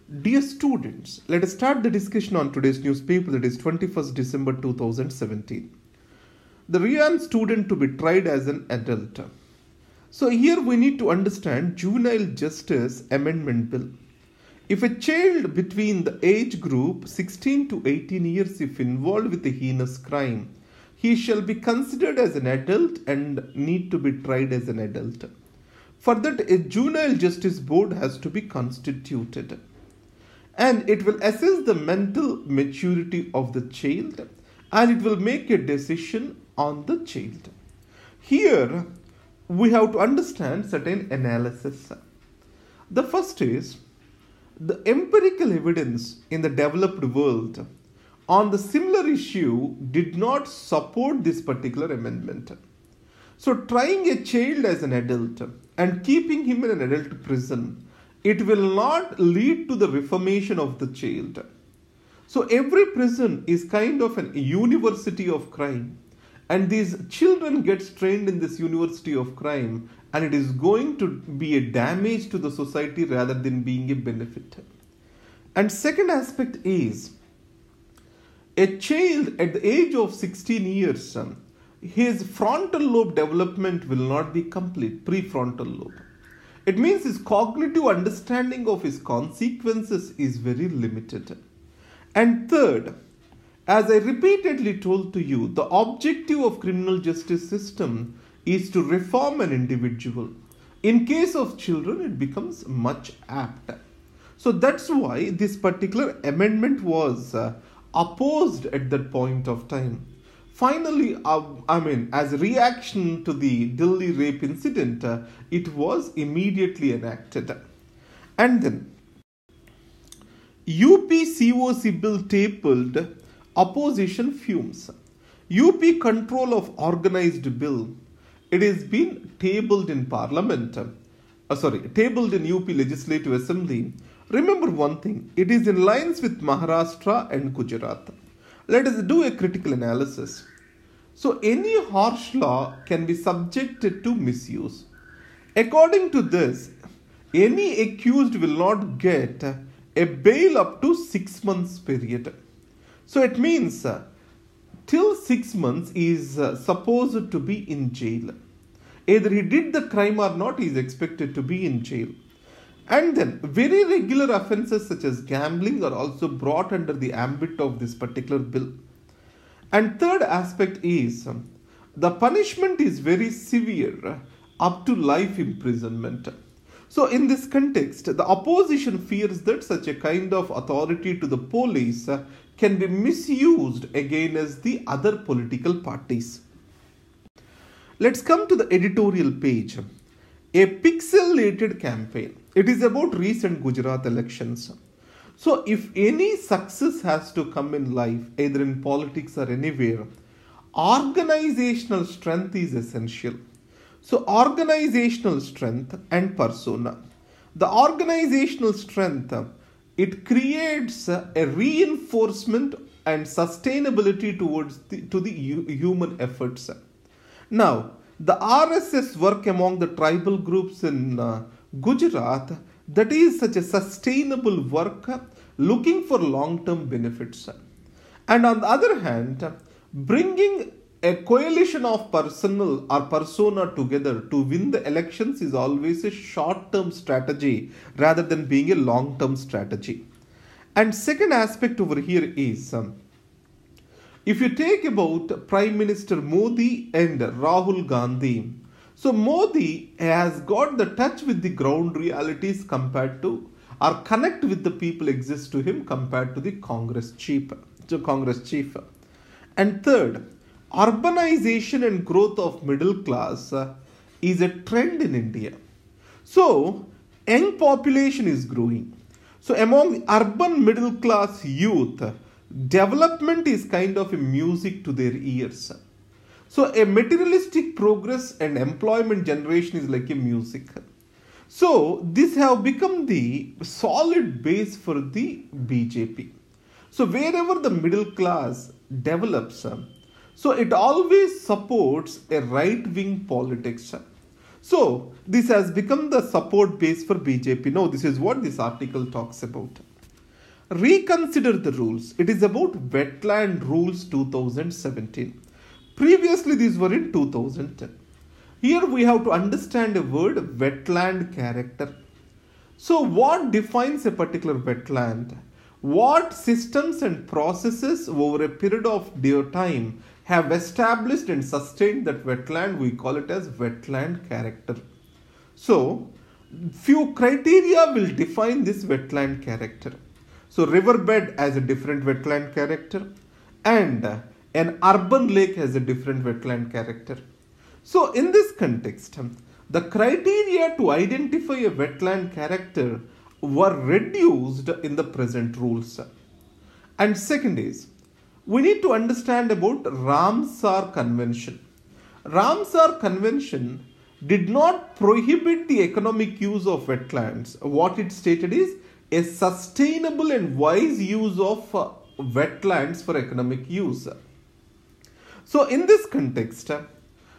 Dear students, let us start the discussion on today's newspaper, that is 21st December 2017. The Ryan student to be tried as an adult. So here we need to understand Juvenile Justice Amendment Bill. If a child between the age group 16 to 18 years if involved with a heinous crime, he shall be considered as an adult and need to be tried as an adult. For that, a Juvenile Justice Board has to be constituted. And it will assess the mental maturity of the child and it will make a decision on the child. Here, we have to understand certain analysis. The first is, the empirical evidence in the developed world on the similar issue did not support this particular amendment. So, trying a child as an adult and keeping him in an adult prison, it will not lead to the reformation of the child. So every prison is kind of a university of crime, and these children get trained in this university of crime, and it is going to be a damage to the society rather than being a benefit. And second aspect is, a child at the age of 16 years, his frontal lobe development will not be complete, prefrontal lobe. It means his cognitive understanding of his consequences is very limited. And third, as I repeatedly told to you, the objective of criminal justice system is to reform an individual. In case of children, it becomes much apt. So that's why this particular amendment was opposed at that point of time. Finally, as a reaction to the Delhi rape incident, it was immediately enacted. And then, UPCOC bill tabled, opposition fumes. UP control of organized bill. It has been tabled in Parliament, tabled in UP Legislative Assembly. Remember one thing, it is in lines with Maharashtra and Gujarat. Let us do a critical analysis. So any harsh law can be subjected to misuse. According to this, any accused will not get a bail up to 6 months period. So it means till 6 months he is supposed to be in jail. Either he did the crime or not, he is expected to be in jail. And then very regular offences such as gambling are also brought under the ambit of this particular bill. And third aspect is, the punishment is very severe, up to life imprisonment. So in this context, the opposition fears that such a kind of authority to the police can be misused against the other political parties. Let's come to the editorial page. A pixelated campaign. It is about recent Gujarat elections. So if any success has to come in life, either in politics or anywhere, organizational strength is essential. So organizational strength and persona. The organizational strength, it creates a reinforcement and sustainability towards the human efforts. Now, the RSS work among the tribal groups in Gujarat, that is such a sustainable work looking for long-term benefits. And on the other hand, bringing a coalition of personnel or persona together to win the elections is always a short-term strategy rather than being a long-term strategy. And second aspect over here is, if you take about Prime Minister Modi and Rahul Gandhi, so Modi has got the touch with the ground realities compared to, or connect with the people exists to him compared to the Congress chief. And third, urbanization and growth of middle class is a trend in India. So young population is growing. So among urban middle class youth, development is kind of a music to their ears. So a materialistic progress and employment generation is like a music. So this have become the solid base for the BJP. So wherever the middle class develops, so it always supports a right-wing politics. So this has become the support base for BJP. Now this is what this article talks about. reconsider the rules. It is about Wetland Rules 2017. Previously, these were in 2010. Here we have to understand a word, wetland character. So what defines a particular wetland? What systems and processes over a period of time have established and sustained that wetland? We call it as wetland character. So few criteria will define this wetland character. So riverbed has a different wetland character, and an urban lake has a different wetland character. So in this context, the criteria to identify a wetland character were reduced in the present rules. And second is, we need to understand about Ramsar Convention. Ramsar Convention did not prohibit the economic use of wetlands. What it stated is a sustainable and wise use of wetlands for economic use. So in this context,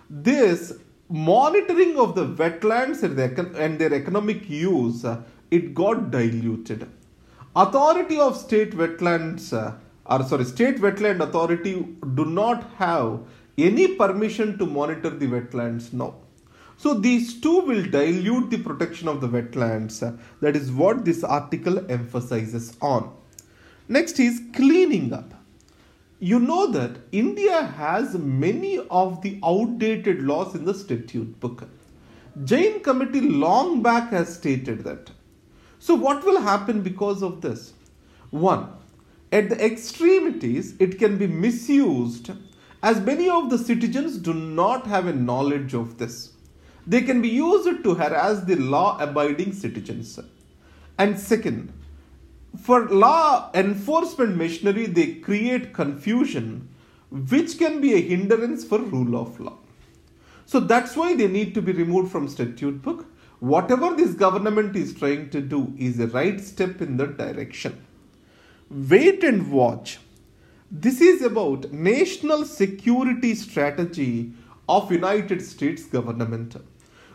this monitoring of the wetlands and their economic use, it got diluted. Authority of state wetlands, State Wetland Authority do not have any permission to monitor the wetlands now. So these two will dilute the protection of the wetlands. That is what this article emphasizes on. Next is cleaning up. You know that India has many of the outdated laws in the statute book. Jain Committee long back has stated that. So what will happen because of this? One, at the extremities, it can be misused as many of the citizens do not have a knowledge of this. They can be used to harass the law-abiding citizens. And second, for law enforcement machinery, they create confusion, which can be a hindrance for rule of law. So that's why they need to be removed from statute book. Whatever this government is trying to do is a right step in that direction. Wait and watch. This is about national security strategy of United States government.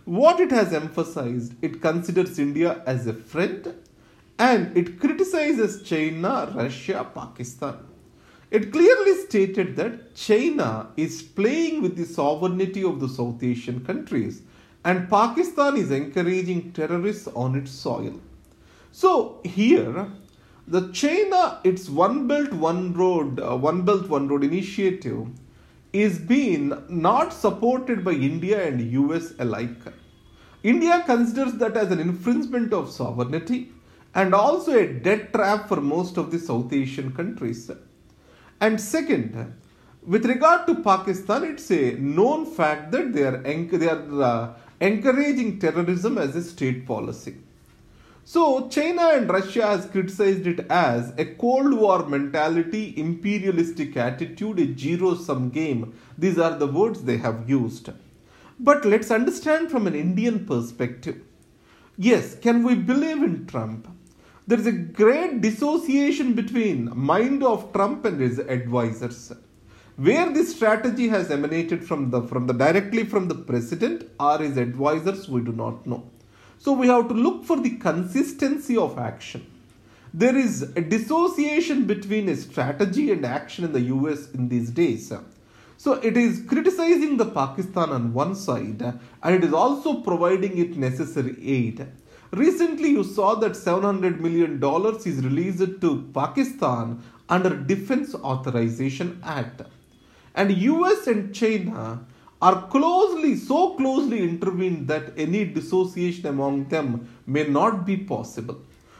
What it has emphasized, it considers India as a friend, and it criticizes China, Russia, Pakistan. It clearly stated that China is playing with the sovereignty of the South Asian countries, and Pakistan is encouraging terrorists on its soil. So here, the China, its One Belt One Road initiative is being not supported by India and US alike. India considers that as an infringement of sovereignty and also a debt trap for most of the South Asian countries. And second, with regard to Pakistan, it's a known fact that they are encouraging terrorism as a state policy. So China and Russia has criticized it as a Cold War mentality, imperialistic attitude, a zero-sum game. These are the words they have used. But let's understand from an Indian perspective. Yes, can we believe in Trump? There is a great dissociation between mind of Trump and his advisors. Where this strategy has emanated directly from the president or his advisors, we do not know. So we have to look for the consistency of action. There is a dissociation between a strategy and action in the US in these days. So it is criticizing the Pakistan on one side, and it is also providing it necessary aid. Recently you saw that $700 million is released to Pakistan under Defense Authorization Act. And US and China are so closely intervened that any dissociation among them may not be possible.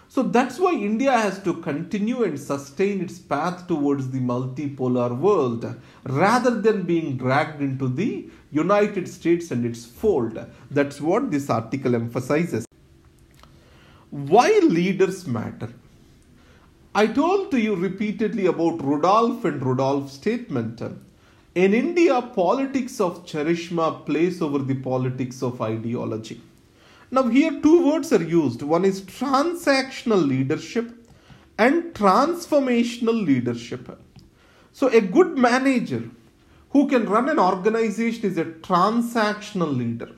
So that's why India has to continue and sustain its path towards the multipolar world rather than being dragged into the United States and its fold. That's what this article emphasizes. Why leaders matter? I told to you repeatedly about Rudolph's statement. In India, politics of charisma plays over the politics of ideology. Now here two words are used. One is transactional leadership and transformational leadership. So a good manager who can run an organization is a transactional leader.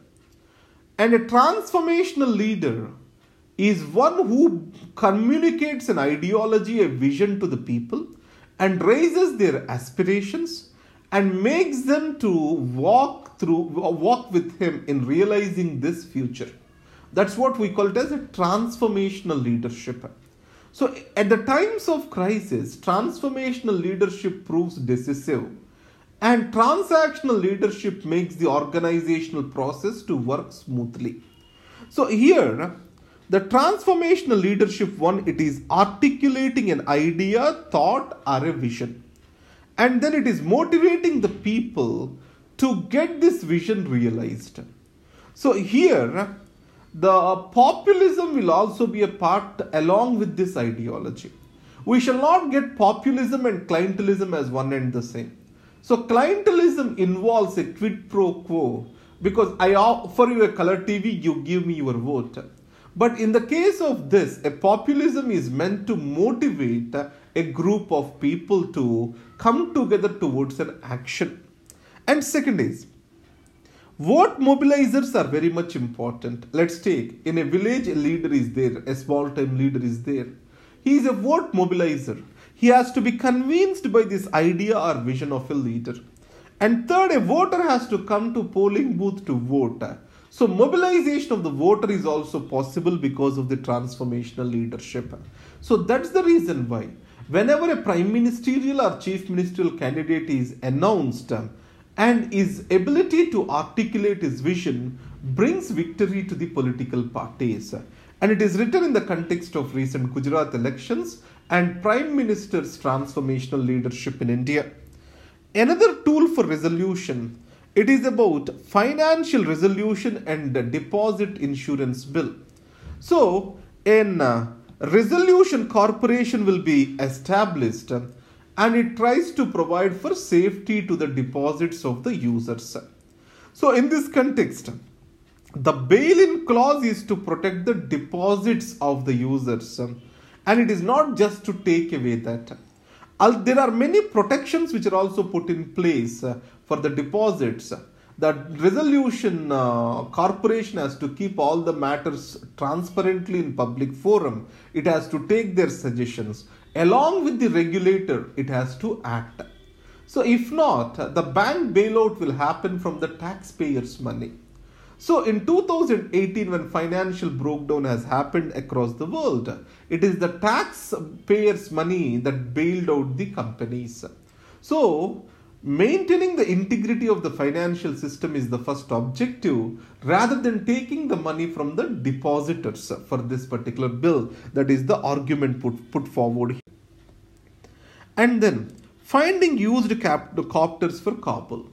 And a transformational leader is one who communicates an ideology, a vision to the people and raises their aspirations and makes them to walk with him in realizing this future. That's what we call it as a transformational leadership. So at the times of crisis, transformational leadership proves decisive, and transactional leadership makes the organizational process to work smoothly. So here, the transformational leadership one, it is articulating an idea, thought or a vision. And then it is motivating the people to get this vision realized. So here, the populism will also be a part along with this ideology. We shall not get populism and clientelism as one and the same. So clientelism involves a quid pro quo, because I offer you a color TV, you give me your vote. But in the case of this, a populism is meant to motivate a group of people to come together towards an action. And second is, vote mobilizers are very much important. Let's take, in a village, a leader is there, a small time leader is there. He is a vote mobilizer. He has to be convinced by this idea or vision of a leader. And third, a voter has to come to polling booth to vote. So mobilization of the voter is also possible because of the transformational leadership. So that's the reason why whenever a prime ministerial or chief ministerial candidate is announced and his ability to articulate his vision brings victory to the political parties. And it is written in the context of recent Gujarat elections and Prime Minister's transformational leadership in India. Another tool for resolution, it is about financial resolution and deposit insurance bill. So, a resolution corporation will be established and it tries to provide for safety to the deposits of the users. So, in this context, the bail-in clause is to protect the deposits of the users, and it is not just to take away that. There are many protections which are also put in place for the deposits. The resolution corporation has to keep all the matters transparently in public forum. It has to take their suggestions. Along with the regulator, it has to act. So if not, the bank bailout will happen from the taxpayers' money. So in 2018, when financial breakdown has happened across the world, it is the taxpayers' money that bailed out the companies. So maintaining the integrity of the financial system is the first objective, rather than taking the money from the depositors for this particular bill. That is the argument put forward here. And then finding used copters for Kabul.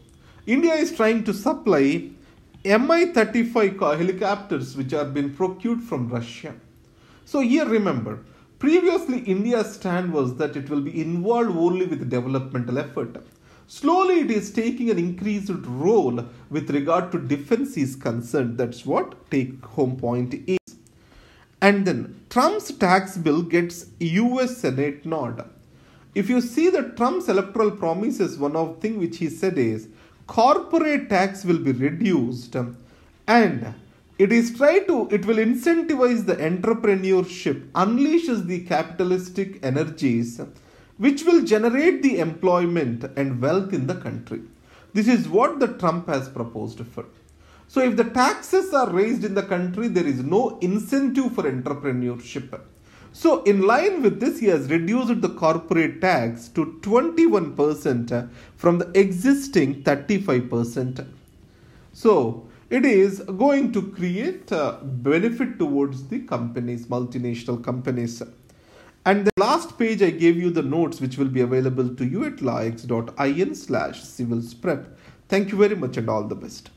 India is trying to supply Mi-35 helicopters which are being procured from Russia. So here remember, previously India's stand was that it will be involved only with developmental effort. Slowly it is taking an increased role with regard to defense is concerned. That's what take home point is. And then Trump's tax bill gets US Senate nod. If you see the Trump's electoral promises, one of the things which he said is corporate tax will be reduced and it will incentivize the entrepreneurship, unleashes the capitalistic energies which will generate the employment and wealth in the country. This is what the Trump has proposed for. So if the taxes are raised in the country, there is no incentive for entrepreneurship. So in line with this, he has reduced the corporate tax to 21% from the existing 35%. So it is going to create a benefit towards the companies, multinational companies. And the last page I gave you the notes which will be available to you at laix.in/CivilsPrep. Thank you very much and all the best.